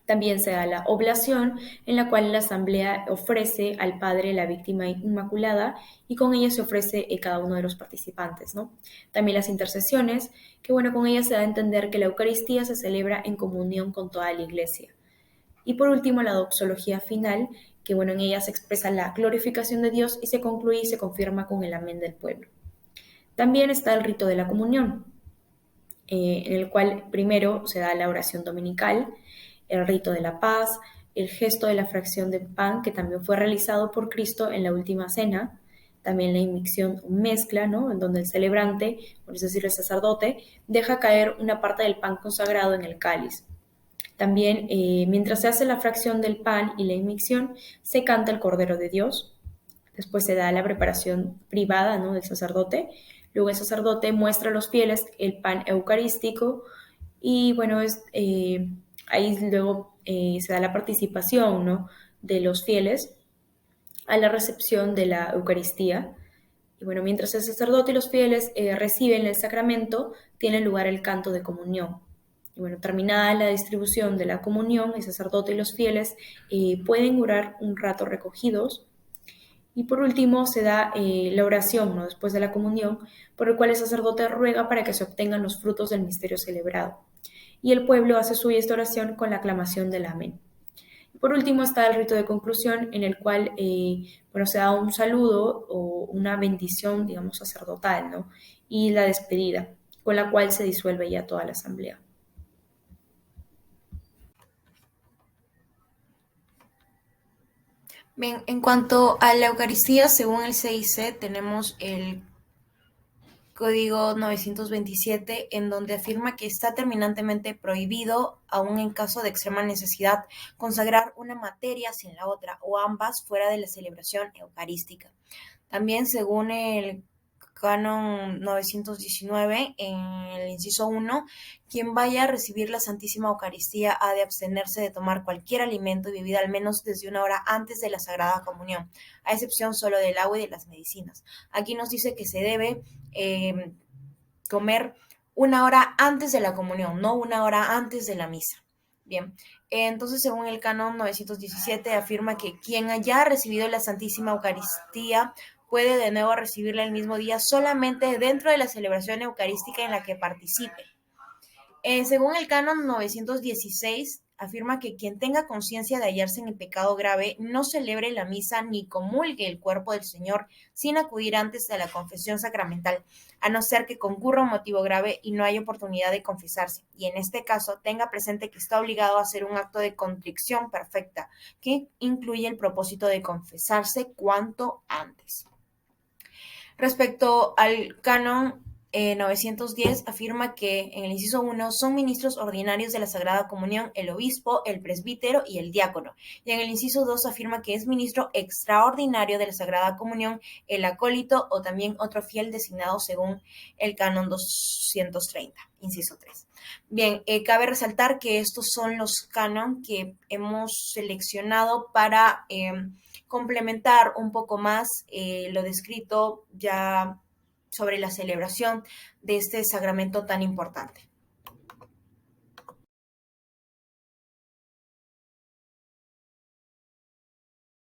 Speaker 2: También se da la oblación, en la cual la asamblea ofrece al Padre la víctima inmaculada y con ella se ofrece cada uno de los participantes, ¿no? También las intercesiones, que bueno, con ellas se da a entender que la Eucaristía se celebra en comunión con toda la Iglesia. Y por último, la doxología final, que bueno, en ella se expresa la glorificación de Dios y se concluye y se confirma con el amén del pueblo. También está el rito de la comunión, en el cual primero se da la oración dominical, el rito de la paz, el gesto de la fracción de pan, que también fue realizado por Cristo en la última cena, también la inmixción mezcla, ¿no? En donde el celebrante, por es decir, el sacerdote, deja caer una parte del pan consagrado en el cáliz. También, mientras se hace la fracción del pan y la inmixción, se canta el Cordero de Dios. Después se da la preparación privada, ¿no? Del sacerdote. Luego el sacerdote muestra a los fieles el pan eucarístico y bueno, ahí luego se da la participación, ¿no? De los fieles a la recepción de la Eucaristía. Y bueno, mientras el sacerdote y los fieles reciben el sacramento, tiene lugar el canto de comunión. Y bueno, terminada la distribución de la comunión, el sacerdote y los fieles pueden orar un rato recogidos. Y por último se da la oración, ¿no? Después de la comunión, por el cual el sacerdote ruega para que se obtengan los frutos del misterio celebrado. Y el pueblo hace suya esta oración con la aclamación del amén. Por último está el rito de conclusión, en el cual bueno, se da un saludo o una bendición, digamos, sacerdotal, ¿no? Y la despedida, con la cual se disuelve ya toda la asamblea.
Speaker 1: Bien, en cuanto a la Eucaristía, según el CIC, tenemos el Código 927, en donde afirma que está terminantemente prohibido, aun en caso de extrema necesidad, consagrar una materia sin la otra o ambas fuera de la celebración eucarística. También, según el Canon 919, en el inciso 1, quien vaya a recibir la Santísima Eucaristía ha de abstenerse de tomar cualquier alimento y bebida al menos desde una hora antes de la Sagrada Comunión, a excepción solo del agua y de las medicinas. Aquí nos dice que se debe comer una hora antes de la comunión, no una hora antes de la misa. Bien, entonces según el canon 917 afirma que quien haya recibido la Santísima Eucaristía puede de nuevo recibirla el mismo día solamente dentro de la celebración eucarística en la que participe. Según el canon 916, afirma que quien tenga conciencia de hallarse en el pecado grave no celebre la misa ni comulgue el cuerpo del Señor sin acudir antes a la confesión sacramental, a no ser que concurra un motivo grave y no haya oportunidad de confesarse, y en este caso tenga presente que está obligado a hacer un acto de contrición perfecta, que incluye el propósito de confesarse cuanto antes. Respecto al canon 910 afirma que en el inciso 1 son ministros ordinarios de la Sagrada Comunión el obispo, el presbítero y el diácono. Y en el inciso 2 afirma que es ministro extraordinario de la Sagrada Comunión el acólito o también otro fiel designado según el canon 230, inciso 3. Bien, cabe resaltar que estos son los canon que hemos seleccionado para complementar un poco más lo descrito ya sobre la celebración de este sacramento tan importante.